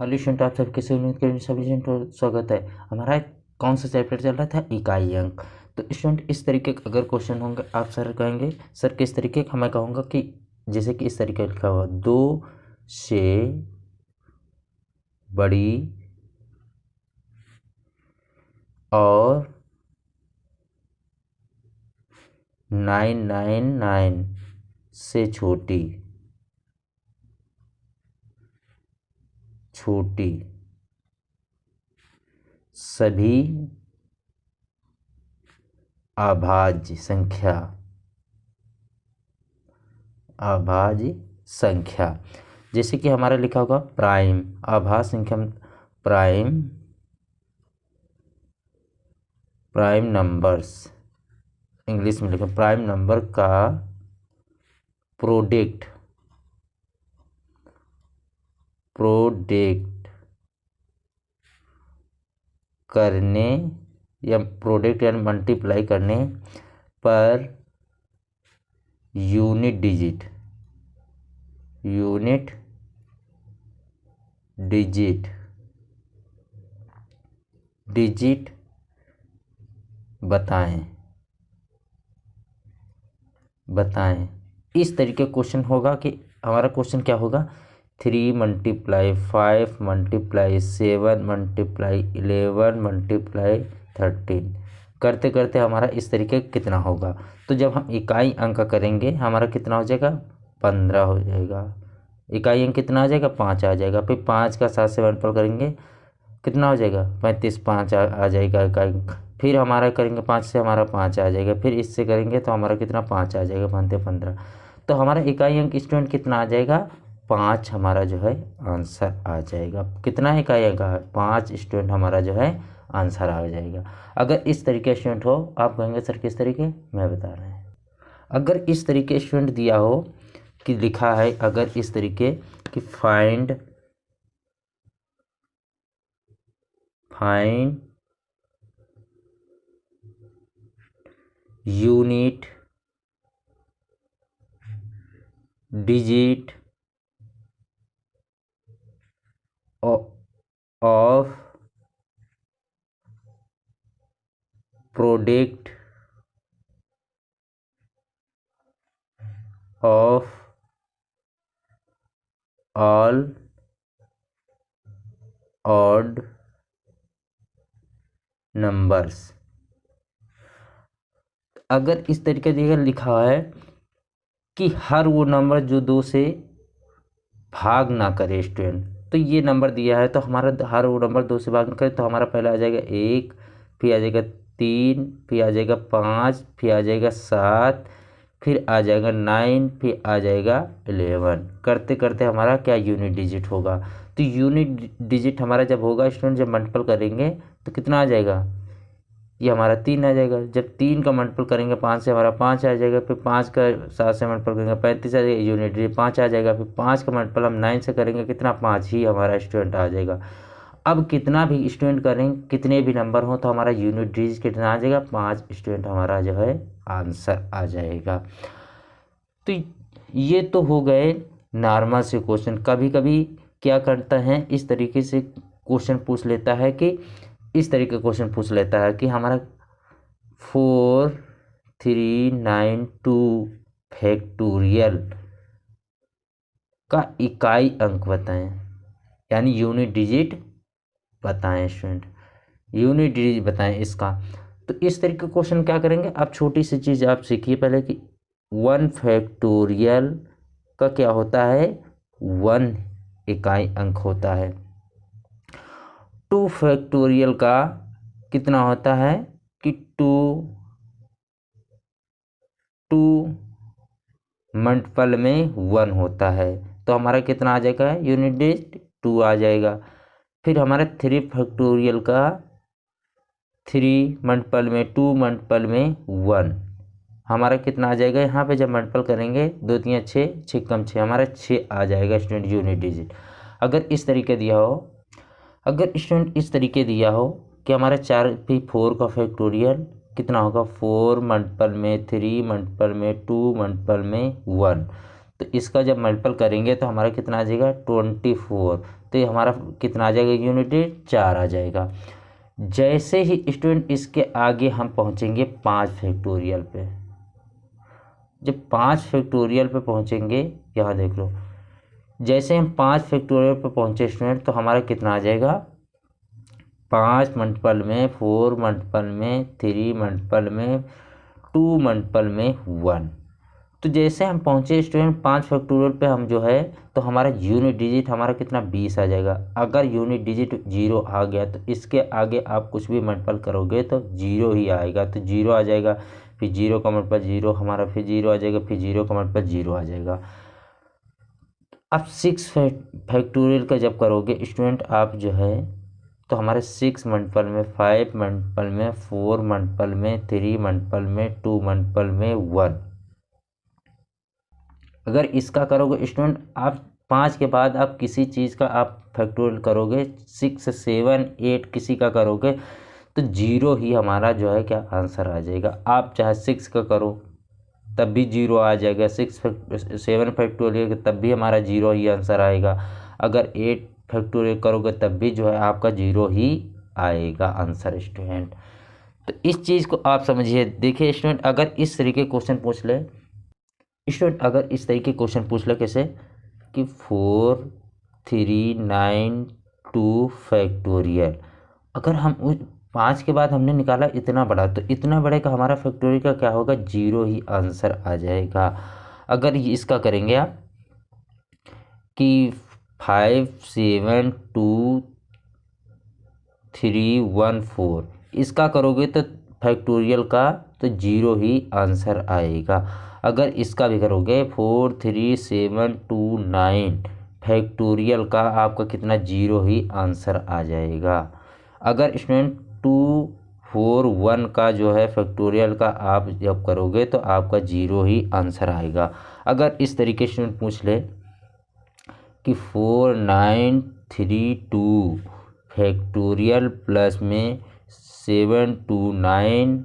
Hello student, आप सबके सभी स्टूडेंट को स्वागत है। हमारा कौन सा चैप्टर चल रहा था? इकाई अंक। तो स्टूडेंट, इस तरीके का अगर क्वेश्चन होंगे आप सर कहेंगे सर किस तरीके का, मैं कहूँगा कि जैसे कि इस तरीके लिखा हुआ 2 से बड़ी और 999 से छोटी सभी अभाज्य संख्या जैसे कि हमारा लिखा होगा प्राइम अभाज्य संख्या, प्राइम नंबर्स, इंग्लिश में लिखा प्राइम नंबर का प्रोडक्ट करने या प्रोडक्ट या मल्टीप्लाई करने पर यूनिट डिजिट बताएं। इस तरीके क्वेश्चन होगा कि हमारा क्वेश्चन क्या होगा, 3 × 5 × 7 × 11 × 13 करते करते हमारा इस तरीके कितना होगा। तो जब हम इकाई अंक करेंगे हमारा कितना हो जाएगा, 15 हो जाएगा। इकाई अंक कितना आ जाएगा, 5 आ जाएगा। फिर 5 का 7 से मल्टीप्लाई करेंगे कितना हो जाएगा, 35, 5 आ जाएगा इकाई। फिर हमारा करेंगे 5 से हमारा 5 आ जाएगा। फिर इससे करेंगे तो हमारा कितना 5 आ जाएगा, 15। तो हमारा इकाई अंक स्टूडेंट कितना आ जाएगा, 5 हमारा जो है आंसर आ जाएगा। कितना इकाई अंक है, 5 स्टूडेंट हमारा जो है आंसर आ जाएगा। अगर इस तरीके स्टूडेंट हो, आप कहेंगे सर किस तरीके, मैं बता रहे हैं। अगर इस तरीके स्टूडेंट दिया हो कि लिखा है, अगर इस तरीके कि find unit digit of product of all odd numbers. अगर इस तरीके से लिखा है कि हर वो नंबर जो 2 से भाग ना करे स्टूडेंट, तो ये नंबर दिया है तो हमारा हर वो नंबर 2 से भाग ना करे, तो हमारा पहला आ जाएगा 1, फिर आ जाएगा 3, फिर आ जाएगा 5, फिर आ जाएगा 7, फिर आ जाएगा 9, फिर आ जाएगा 11। करते करते हमारा क्या यूनिट डिजिट होगा। तो यूनिट डिजिट हमारा जब होगा स्टूडेंट, जब मल्टीपल करेंगे तो कितना आ जाएगा, ये हमारा 3 आ जाएगा। जब 3 का मल्टीपल करेंगे 5 से हमारा 5 आ जाएगा। फिर 5 का 7 से मल्टीपल करेंगे 35 आ जाएगा, यूनिट डिजिट 5 आ जाएगा। फिर 5 का मल्टीपल हम 9 से करेंगे कितना, 5 ही हमारा स्टूडेंट आ जाएगा। अब कितना भी स्टूडेंट करें, कितने भी नंबर हो, तो हमारा यूनिट डिजिट कितना आ जाएगा, 5 स्टूडेंट हमारा जो है आंसर आ जाएगा। तो ये तो हो गए नॉर्मल से क्वेश्चन। कभी कभी क्या करता है, इस तरीके से क्वेश्चन पूछ लेता है कि इस तरीके क्वेश्चन पूछ लेता है कि हमारा 4392 फैक्टोरियल का इकाई अंक बताएं, यानी यूनिट डिजिट बताएं स्टूडेंट, यूनिट डिजिट बताएं इसका। तो इस तरीके क्वेश्चन क्या करेंगे, आप छोटी सी चीज़ आप सीखिए पहले कि 1 फैक्टोरियल का क्या होता है, 1 इकाई अंक होता है। 2 फैक्टोरियल का कितना होता है कि 2 मल्टीपल में 1 होता है। तो हमारा कितना आ जाएगा, यूनिट डिजिट 2 आ जाएगा। फिर हमारा 3 फैक्टोरियल का 3 मल्टीपल में 2 मल्टीपल में 1 हमारा कितना आ जाएगा, यहाँ पे जब मल्टीपल करेंगे 2 3 6, 6 कम 6 हमारा 6 आ जाएगा स्टूडेंट यूनिट डिजिट। अगर इस तरीके दिया हो, अगर स्टूडेंट इस तरीके दिया हो कि हमारा 4 भी 4 का फैक्टोरियल कितना होगा, 4 मल्टीपल में 3 मल्टीपल में 2 मल्टीपल में 1, तो इसका जब मल्टीपल करेंगे तो हमारा कितना आ जाएगा, 24। तो ये हमारा कितना आ जाएगा यूनिट डिजिट 4 आ जाएगा। जैसे ही स्टूडेंट इसके आगे हम पहुंचेंगे 5 फैक्टोरियल पे, जब 5 फैक्टोरियल पे पहुंचेंगे, यहाँ देख लो, जैसे हम 5 फैक्टोरियल पे पहुंचे स्टूडेंट तो हमारा कितना आ जाएगा 5 मल्टीपल में 4 मल्टीपल में 3 मल्टीपल में 2 मल्टीपल में 1। तो जैसे हम पहुंचे स्टूडेंट 5 फैक्टोरियल पे हम जो है तो हमारा यूनिट डिजिट हमारा कितना 20 आ जाएगा। अगर यूनिट डिजिट 0 आ गया तो इसके आगे आप कुछ भी मल्टीपल करोगे तो 0 ही आएगा, तो 0 आ जाएगा, फिर 0 का मल्टीपल 0 हमारा, फिर 0 आ जाएगा, फिर 0 का मल्टीपल 0 आ जाएगा। अब 6 फैक्टोरियल का जब करोगे स्टूडेंट आप जो है तो हमारे 6 मल्टीपल में 5 मल्टीपल में 4 मल्टीपल में 3 मल्टीपल में 2 मल्टीपल में 1। अगर इसका करोगे स्टूडेंट आप 5 के बाद आप किसी चीज़ का आप फैक्टोरियल करोगे 6 7 8 किसी का करोगे तो 0 ही हमारा जो है क्या आंसर आ जाएगा। आप चाहे 6 का करो तब भी 0 आ जाएगा, 7 फैक्टोरियल तब भी हमारा 0 ही आंसर आएगा। अगर 8 फैक्टोरियल करोगे तब भी जो है आपका 0 ही आएगा आंसर स्टूडेंट। तो इस चीज़ को आप समझिए। देखिए स्टूडेंट अगर इस तरीके क्वेश्चन पूछ ले स्टूडेंट, अगर इस तरीके क्वेश्चन पूछ ले कैसे कि 4 3 9 2 फैक्टोरियल, अगर हम उस 5 के बाद हमने निकाला इतना बड़ा तो इतना बड़े का हमारा फैक्टोरियल का क्या होगा 0 ही आंसर आ जाएगा। अगर इसका करेंगे आप कि 5 7 2 3 1 4 इसका करोगे तो फैक्टोरियल का तो 0 ही आंसर आएगा। अगर इसका भी करोगे 4 3 7 2 9 फैक्टोरियल का आपका कितना 0 ही आंसर आ जाएगा। अगर स्टूडेंट 2 4 1 का जो है फैक्टोरियल का आप जब करोगे तो आपका 0 ही आंसर आएगा। अगर इस तरीके से पूछ ले कि 4 9 3 2 फैक्टोरियल प्लस में 7 2 9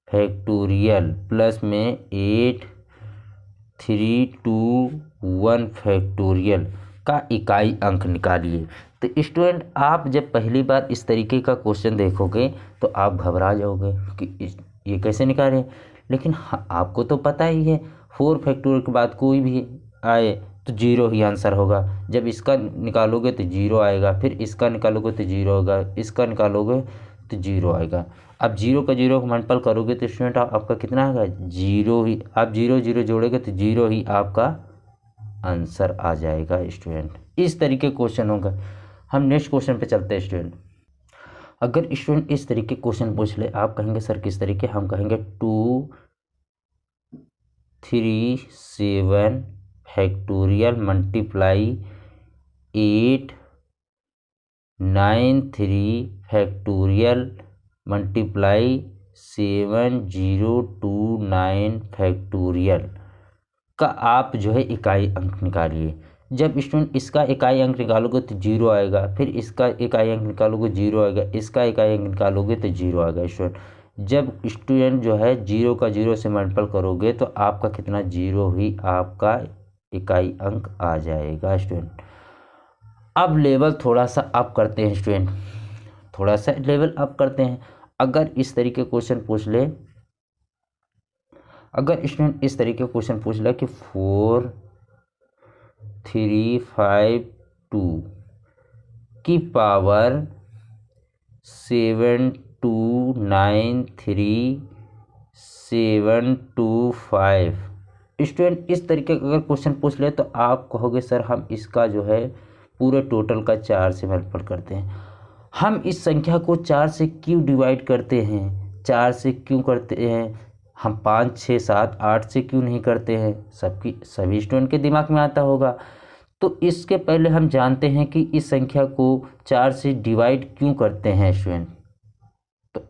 फैक्टोरियल प्लस में 8 3 2 1 फैक्टोरियल का इकाई अंक निकालिए। तो स्टूडेंट आप जब पहली बार इस तरीके का क्वेश्चन देखोगे तो आप घबरा जाओगे कि ये कैसे निकालें, लेकिन आपको तो पता ही है 4 फैक्टोरियल के बाद कोई भी आए तो 0 ही आंसर होगा। जब इसका निकालोगे तो 0 आएगा, फिर इसका निकालोगे तो 0 होगा, इसका निकालोगे तो 0 आएगा। अब 0 का 0 मल्टीपल करोगे तो स्टूडेंट आपका कितना आएगा 0 ही। आप 0 0 जोड़ोगे तो 0 ही आपका आंसर आ जाएगा स्टूडेंट। इस तरीके क्वेश्चन होगा। हम नेक्स्ट क्वेश्चन पे चलते हैं स्टूडेंट। अगर स्टूडेंट इस तरीके क्वेश्चन पूछ ले, आप कहेंगे सर किस तरीके, हम कहेंगे 2 3 7 factorial multiply 8 9 3 factorial multiply 7 0 2 9 factorial का आप जो है इकाई अंक निकालिए। जब स्टूडेंट इसका इकाई अंक निकालोगे तो 0 आएगा, फिर इसका इकाई अंक निकालोगे 0 आएगा, इसका इकाई अंक निकालोगे तो 0 आएगा स्टूडेंट। जब स्टूडेंट जो है 0 का 0 से मल्टीपल करोगे तो आपका कितना 0 ही आपका इकाई अंक आ जाएगा स्टूडेंट। अब लेवल थोड़ा सा अप करते हैं स्टूडेंट, थोड़ा सा लेवल अप करते हैं। अगर इस तरीके क्वेश्चन पूछ ले, अगर स्टूडेंट इस तरीके क्वेश्चन पूछ ले कि 4 3 5 2 की पावर 7 2 9 3 7 2 5 स्टूडेंट इस तरीके का अगर क्वेश्चन पूछ ले तो आप कहोगे सर हम इसका जो है पूरे टोटल का 4 से मल्टीपल करते हैं। हम इस संख्या को 4 से क्यों डिवाइड करते हैं, 4 से क्यों करते हैं, हम 5 6 7 8 से क्यों नहीं करते हैं, सभी स्टूडेंट के दिमाग में आता होगा। तो इसके पहले हम जानते हैं कि इस संख्या को 4 से डिवाइड क्यों करते हैं स्टूडेंट। तो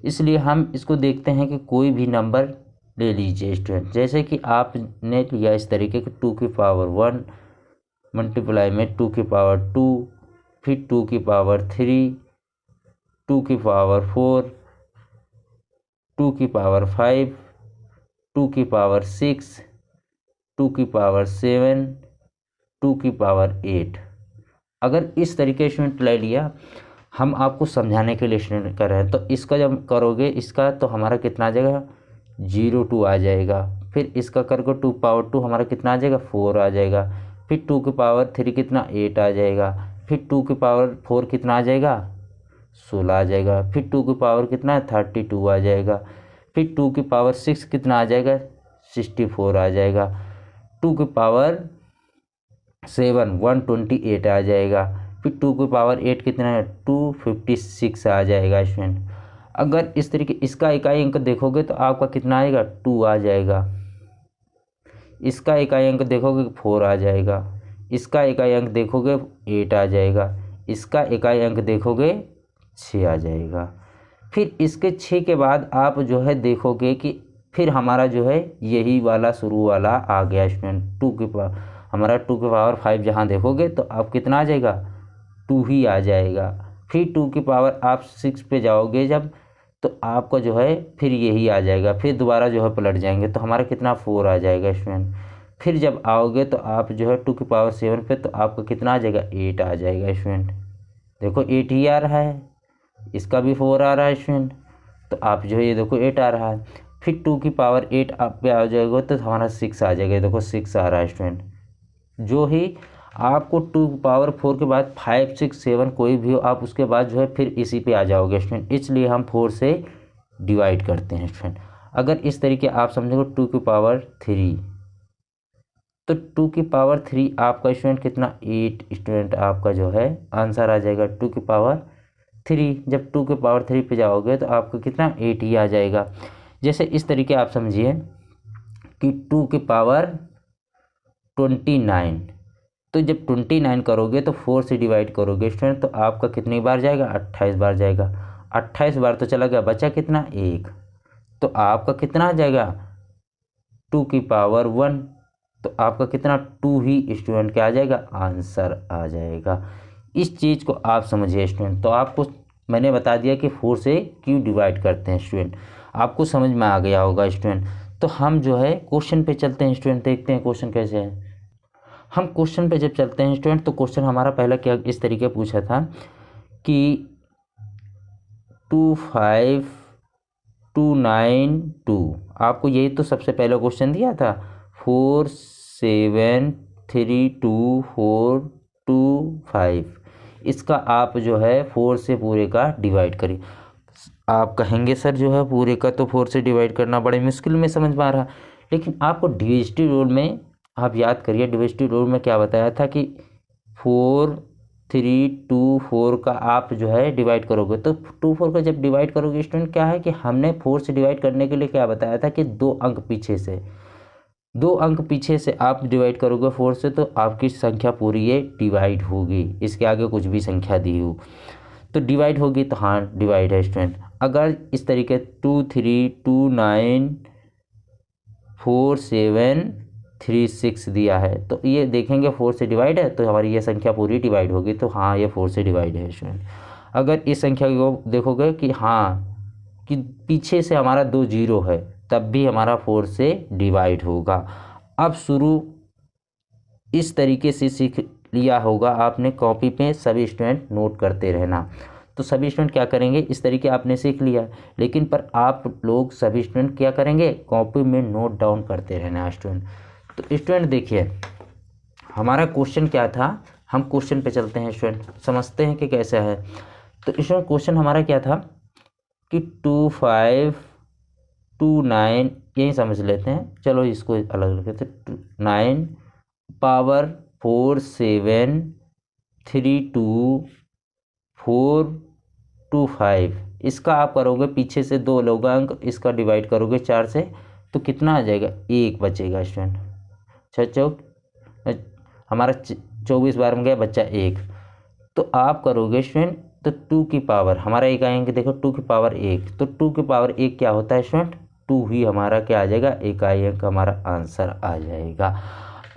इसलिए हम इसको देखते हैं कि कोई भी नंबर ले लीजिए स्टूडेंट, जैसे कि आपने लिया इस तरीके के 2 की पावर 1 मल्टीप्लाई में 2 की पावर 2, फिर 2 की पावर 3, 2 की पावर 4, 2 की पावर 5, 2 की पावर 6, 2 की पावर 7, 2 की पावर 8। अगर इस तरीके से स्टूडेंट ले लिया, हम आपको समझाने के लिए स्टूडेंट कर रहे हैं, तो इसका जब करोगे इसका तो हमारा कितना आ जाएगा 0 2 आ जाएगा। फिर इसका करोगे 2 पावर 2 हमारा कितना आ जाएगा 4 आ जाएगा। फिर 2 की पावर 3 कितना 8 आ जाएगा। फिर 2 की पावर 4 कितना आ जाएगा 16 आ जाएगा। फिर 2 की पावर कितना है 32 आ जाएगा। फिर 2 की पावर 6 कितना आ जाएगा 64 आ जाएगा। 2 की पावर 7 128 आ जाएगा। फिर 2 की पावर 8 कितना है 256 आ जाएगा स्टूडेंट। अगर इस तरीके इसका इकाई अंक देखोगे तो आपका कितना आएगा 2 आ जाएगा। इसका इकाई अंक देखोगे 4 आ जाएगा। इसका इकाई अंक देखोगे 8 आ जाएगा। इसका इकाई अंक देखोगे 6 आ जाएगा। फिर इसके 6 के बाद आप जो है देखोगे कि फिर हमारा जो है यही वाला शुरू वाला आ गया स्टूडेंट 2 की पावर, हमारा 2 की पावर 5 जहाँ देखोगे तो आप कितना आ जाएगा 2 ही आ जाएगा। फिर 2 की पावर आप 6 पे जाओगे जब, तो आपका जो है फिर यही आ जाएगा। फिर दोबारा जो है पलट जाएंगे तो हमारा कितना 4 आ जाएगा स्टूडेंट। फिर जब आओगे तो आप जो है 2 की पावर 7 पे, तो आपका कितना आ जाएगा 8 आ जाएगा स्टूडेंट। देखो 8 ही आ रहा है, इसका भी 4 आ रहा है स्टूडेंट, तो आप जो है ये देखो 8 आ रहा है। फिर 2 की पावर 8 आप पे आ जाएगा तो हमारा 6 आ जाएगा। देखो 6 आ रहा है स्टूडेंट। जो ही आपको 2 पावर 4 के बाद 5 6 7 कोई भी हो, आप उसके बाद जो है फिर इसी पे आ जाओगे स्टूडेंट। इसलिए हम 4 से डिवाइड करते हैं स्टूडेंट। अगर इस तरीके आप समझोगे 2 की पावर 3, तो 2 की पावर 3 आपका स्टूडेंट कितना 8 स्टूडेंट आपका जो है आंसर आ जाएगा 2 की पावर 3। जब 2 की पावर 3 पे जाओगे तो आपको कितना 8 ही आ जाएगा। जैसे इस तरीके आप समझिए कि 2 की पावर 29, तो जब 29 करोगे तो 4 से डिवाइड करोगे स्टूडेंट, तो आपका कितनी बार जाएगा 28 बार जाएगा। 28 बार तो चला गया, बचा कितना 1, तो आपका कितना आ जाएगा 2 की पावर 1, तो आपका कितना 2 ही स्टूडेंट क्या आ जाएगा आंसर आ जाएगा। इस चीज़ को आप समझिए स्टूडेंट। तो आपको मैंने बता दिया कि 4 से क्यों डिवाइड करते हैं स्टूडेंट, आपको समझ में आ गया होगा स्टूडेंट। तो हम जो है क्वेश्चन पे चलते हैं स्टूडेंट, देखते हैं क्वेश्चन कैसे है। हम क्वेश्चन पे जब चलते हैं स्टूडेंट, तो क्वेश्चन हमारा पहला क्या इस तरीके पूछा था कि 25292, आपको यही तो सबसे पहला क्वेश्चन दिया था 47324225। इसका आप जो है 4 से पूरे का डिवाइड करिए। आप कहेंगे सर जो है पूरे का तो 4 से डिवाइड करना बड़े मुश्किल में समझ में आ रहा, लेकिन आपको डिविजिटिव रूल में आप याद करिए, डिविजिटिव रूल में क्या बताया था कि 4 3 2 4 का आप जो है डिवाइड करोगे, तो 2 4 का जब डिवाइड करोगे स्टूडेंट क्या है कि हमने 4 से डिवाइड करने के लिए क्या बताया था कि 2 अंक पीछे से आप डिवाइड करोगे 4 से, तो आपकी संख्या पूरी ये डिवाइड होगी। इसके आगे कुछ भी संख्या दी हो तो डिवाइड होगी, तो हाँ डिवाइड है स्टूडेंट। अगर इस तरीके 2 3 2 9 4 7 3 6 दिया है, तो ये देखेंगे 4 से डिवाइड है, तो हमारी ये संख्या पूरी डिवाइड होगी, तो हाँ ये 4 से डिवाइड है स्टूडेंट। अगर इस संख्या को देखोगे कि हाँ कि पीछे से हमारा 2 0 है, तब भी हमारा 4 से डिवाइड होगा। अब शुरू इस तरीके से सीख लिया होगा आपने, कॉपी पे सभी स्टूडेंट नोट करते रहना। तो सभी स्टूडेंट क्या करेंगे, इस तरीके आपने सीख लिया, लेकिन पर आप लोग सभी स्टूडेंट क्या करेंगे कॉपी में नोट डाउन करते रहना स्टूडेंट। तो स्टूडेंट देखिए हमारा क्वेश्चन क्या था, हम क्वेश्चन पे चलते हैं स्टूडेंट, समझते हैं कि कैसा है। तो स्टूडेंट क्वेश्चन हमारा क्या था कि 2529, यही समझ लेते हैं, चलो इसको अलग रखते हैं, 9 पावर 4 7 3 2 4 2 5। इसका आप करोगे पीछे से 2 लोगा अंक, इसका डिवाइड करोगे 4 से, तो कितना आ जाएगा 1 बचेगा स्टूडेंट। 6 चौक हमारा 24 बार में गया, बच्चा 1। तो आप करोगे स्टूडेंट तो 2 की पावर, हमारा इकाई अंक देखो 2 की पावर 1, तो 2 की पावर 1 क्या होता है स्टूडेंट 2 ही हमारा क्या आ जाएगा इकाई अंक, हमारा आंसर आ जाएगा।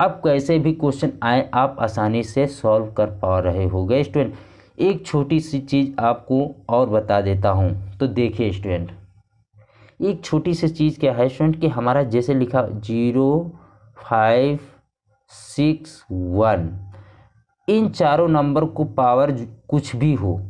अब कैसे भी क्वेश्चन आए आप आसानी से सॉल्व कर पा रहे होगे स्टूडेंट। एक छोटी सी चीज़ आपको और बता देता हूँ, तो देखिए स्टूडेंट एक छोटी सी चीज़ क्या है स्टूडेंट कि हमारा जैसे लिखा 0 5 6 1, इन चारों नंबर को पावर कुछ भी हो,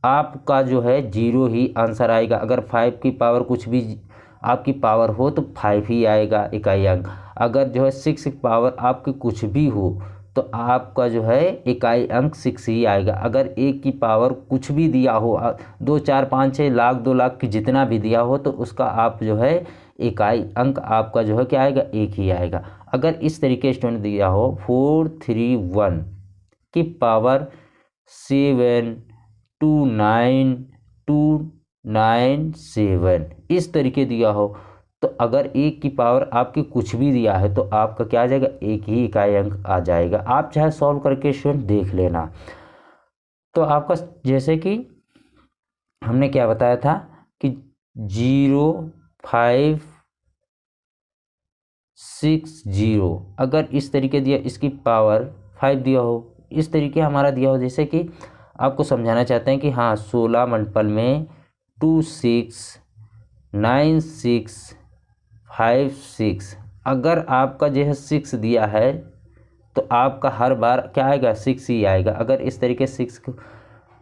आपका जो है 0 ही आंसर आएगा। अगर 5 की पावर कुछ भी आपकी पावर हो तो 5 ही आएगा इकाई अंक। अगर जो है 6 की पावर आपकी कुछ भी हो तो आपका जो है इकाई अंक 6 ही आएगा। अगर 1 की पावर कुछ भी दिया हो, 2 4 5 6 लाख 2 लाख की जितना भी दिया हो, तो उसका आप जो है इकाई अंक आपका जो है क्या आएगा, 1 ही आएगा। अगर इस तरीके स्टूडेंट दिया हो 431 की पावर 7 2 9 2 9 7, इस तरीके दिया हो, तो अगर 1 की पावर आपकी कुछ भी दिया है तो आपका क्या आ जाएगा, 1 ही इकाई अंक आ जाएगा। आप चाहे सॉल्व करके स्टूडेंट देख लेना। तो आपका जैसे कि हमने क्या बताया था कि 0560, अगर इस तरीके दिया, इसकी पावर 5 दिया हो, इस तरीके हमारा दिया हो, जैसे कि आपको समझाना चाहते हैं कि हाँ 16 मल्टीपल में 269656, अगर आपका जो है 6 दिया है तो आपका हर बार क्या आएगा, 6 ही आएगा। अगर इस तरीके 6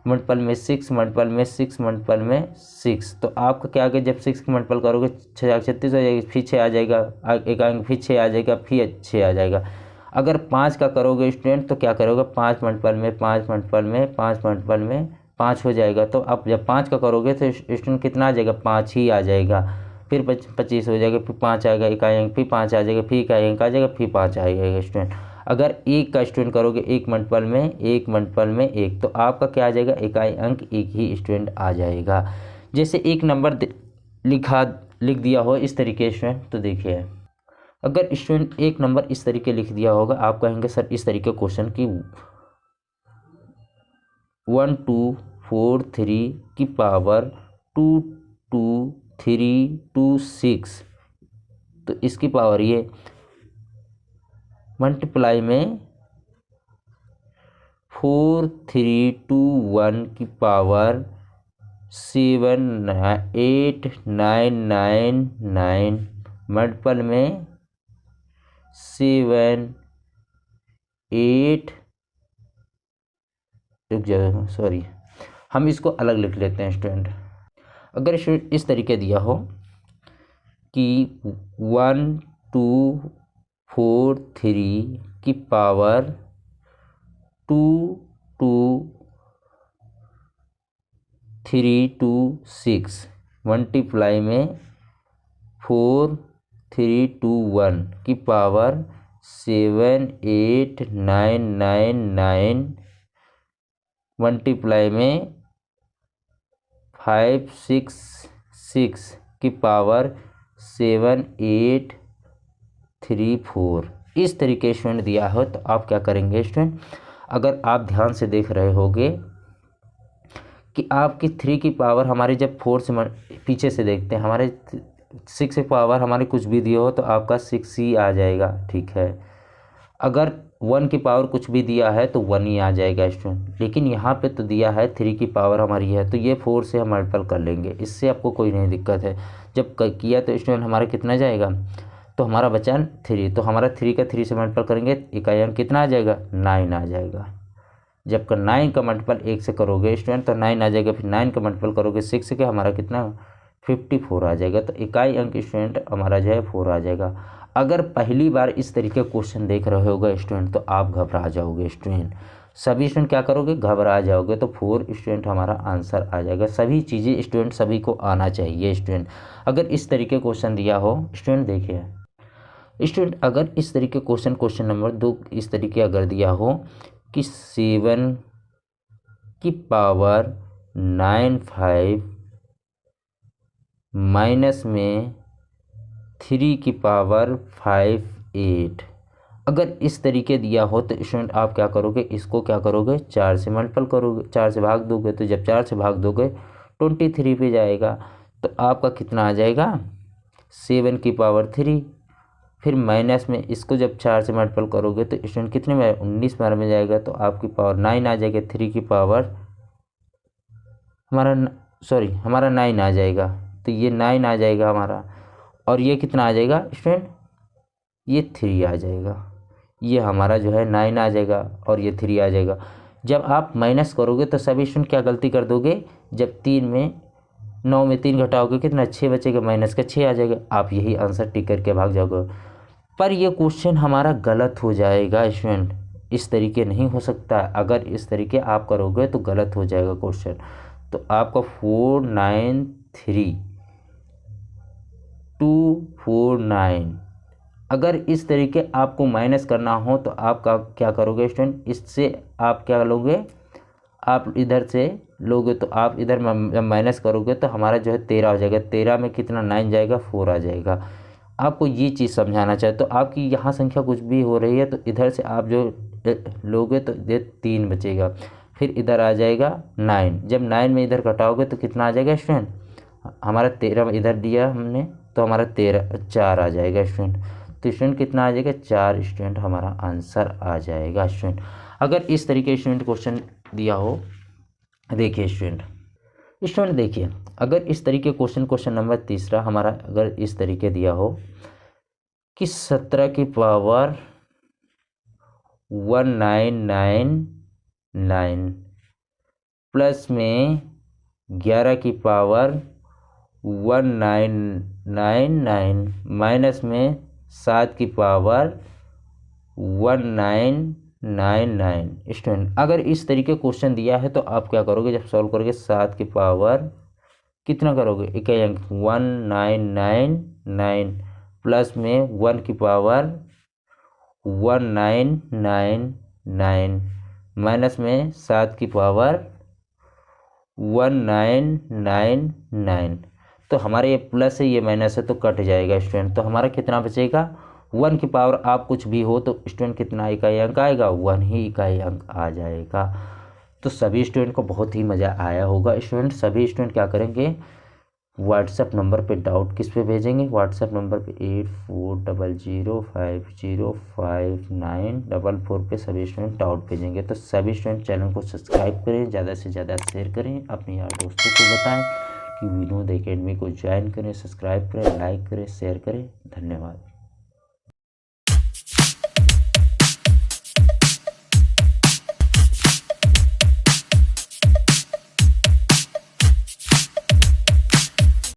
मल्टीपल में 6 मल्टीपल में 6 मल्टीपल में 6, तो आपका क्या आएगा, जब 6 मल्टीपल करोगे 6 36 हो जाएगी, फिर 6 आ जाएगा, एक अंक फिर 6 आ जाएगा, फिर 6 आ जाएगा। अगर 5 का करोगे स्टूडेंट तो क्या करोगे, 5 मल्टीपल में 5 मल्टीपल में 5 मल्टीपल में 5 हो जाएगा। तो अब जब 5 का करोगे तो स्टूडेंट कितना आ जाएगा, 5 ही आ जाएगा। फिर 25 हो जाएगा, फिर 5 आएगा इकाई अंक, फिर 5 आ जाएगा, फिर इकाई अंक आ जाएगा, फिर 5 आएगा स्टूडेंट। अगर 1 का स्टूडेंट करोगे 1 मल्टीपल में 1 मल्टीपल में 1, तो आपका क्या आ जाएगा, इकाई अंक 1 ही स्टूडेंट आ जाएगा। जैसे एक नंबर लिख दिया हो इस तरीके स्टूडेंट, तो देखिए अगर स्टूडेंट एक नंबर इस तरीके लिख दिया होगा, आप कहेंगे सर इस तरीके क्वेश्चन की 1243 की पावर 22326, तो इसकी पावर ये मल्टीप्लाई में 4321 की पावर 78999 मल्टीपल में 7 8, रुक जाओ सॉरी, हम इसको अलग लिख लेते हैं स्टूडेंट। अगर स्टूडेंट इस तरीके दिया हो कि 1243 की पावर 22326 मल्टीप्लाई में 4321 की पावर 78999 मल्टीप्लाई में 566 की पावर 7834, इस तरीके स्टूडेंट दिया हो, तो आप क्या करेंगे स्टूडेंट, अगर आप ध्यान से देख रहे होगे कि आपकी 3 की पावर हमारे जब 4 से पीछे से देखते हैं, हमारे 6 की पावर हमारे कुछ भी दिया हो तो आपका 6 ही आ जाएगा, ठीक है। अगर 1 की पावर कुछ भी दिया है तो 1 ही आ जाएगा स्टूडेंट, लेकिन यहाँ पे तो दिया है 3 की पावर हमारी है, तो ये 4 से हम मल्टीपल कर लेंगे, इससे आपको कोई नहीं दिक्कत है। जब किया तो स्टूडेंट हमारा कितना जाएगा, तो हमारा बचा 3, तो हमारा 3 का 3 से मल्टीपल करेंगे, इकाई अंक कितना आ जाएगा, 9 आ जाएगा। जब 9 का मल्टीपल 1 से करोगे स्टूडेंट तो 9 आ जाएगा, फिर 9 का मल्टीपल करोगे 6 के, हमारा कितना 54 आ जाएगा। तो इकाई अंक स्टूडेंट हमारा जो है 4 आ जाएगा। अगर पहली बार इस तरीके क्वेश्चन देख रहे होगा स्टूडेंट तो आप घबरा जाओगे स्टूडेंट, सभी स्टूडेंट क्या करोगे, घबरा जाओगे। तो 4 स्टूडेंट हमारा आंसर आ जाएगा। सभी चीज़ें स्टूडेंट सभी को आना चाहिए स्टूडेंट। अगर इस तरीके क्वेश्चन दिया हो स्टूडेंट, देखिए स्टूडेंट अगर इस तरीके क्वेश्चन नंबर 2 इस तरीके अगर दिया हो कि 7 की पावर 95 माइनस में 3 की पावर 58, अगर इस तरीके दिया हो तो स्टूडेंट आप क्या करोगे, इसको क्या करोगे, 4 से मल्टीपल करोगे, 4 से भाग दोगे, तो जब 4 से भाग दोगे 23 पे जाएगा, तो आपका कितना आ जाएगा 7 की पावर 3, फिर माइनस में इसको जब 4 से मल्टीपल करोगे तो स्टूडेंट कितने में 19 बार में जाएगा, तो आपकी पावर 9 आ जाएगा। 3 की पावर हमारा 9 आ जाएगा, तो ये 9 आ जाएगा हमारा, और ये कितना आ जाएगा स्टूडेंट, ये 3 आ जाएगा। ये हमारा जो है 9 आ जाएगा और ये 3 आ जाएगा। जब आप माइनस करोगे तो सभी स्टूडेंट क्या गलती कर दोगे, जब 9 में 3 घटाओगे कितना 6 बचेगा, माइनस का 6 आ जाएगा, आप यही आंसर टिक करके भाग जाओगे। पर ये क्वेश्चन हमारा गलत हो जाएगा स्टूडेंट, इस तरीके नहीं हो सकता। अगर इस तरीके आप करोगे तो गलत हो जाएगा क्वेश्चन। तो आपका 493.249, अगर इस तरीके आपको माइनस करना हो तो आपका क्या करोगे स्टूडेंट, इससे आप क्या लोगे, आप इधर से लोगे तो आप इधर जब माइनस करोगे तो हमारा जो है 13 हो जाएगा। 13 में कितना 9 जाएगा, 4 आ जाएगा। आपको ये चीज़ समझाना चाहिए। तो आपकी यहाँ संख्या कुछ भी हो रही है तो इधर से आप जो लोगे तो ये 3 बचेगा, फिर इधर आ जाएगा 9। जब 9 में इधर घटाओगे तो कितना आ जाएगा स्टूडेंट, हमारा 13 इधर दिया हमने तो हमारा 4 आ जाएगा स्टूडेंट। तो स्टूडेंट कितना आ जाएगा, 4 स्टूडेंट हमारा आंसर आ जाएगा स्टूडेंट। अगर इस तरीके स्टूडेंट क्वेश्चन दिया हो, देखिए स्टूडेंट देखिए, अगर इस तरीके क्वेश्चन नंबर तीसरा हमारा अगर इस तरीके दिया हो कि 17 की पावर 1999 प्लस में 11 की पावर 1999 माइनस में 7 की पावर 1999 स्टूडेंट, अगर इस तरीके क्वेश्चन दिया है तो आप क्या करोगे, जब सॉल्व करोगे 7 की पावर कितना करोगे, इकाई अंक 1999 प्लस में 1 की पावर 1999 माइनस में 7 की पावर 1999। तो हमारे ये प्लस है ये माइनस है तो कट जाएगा स्टूडेंट। तो हमारा कितना बचेगा, 1 की पावर आप कुछ भी हो तो स्टूडेंट कितना इकाई अंक आएगा, 1 ही इकाई अंक आ जाएगा। तो सभी स्टूडेंट को बहुत ही मज़ा आया होगा स्टूडेंट। सभी स्टूडेंट क्या करेंगे, व्हाट्सएप नंबर पे डाउट किस पे भेजेंगे, व्हाट्सएप नंबर पे 8400505944 पे सभी स्टूडेंट डाउट भेजेंगे। तो सभी स्टूडेंट चैनल को सब्सक्राइब करें, ज़्यादा से ज़्यादा शेयर करें, अपने यार दोस्तों को बताएं कि विनोद एकेडमी को ज्वाइन करें, सब्सक्राइब करें, लाइक करें, शेयर करें। धन्यवाद।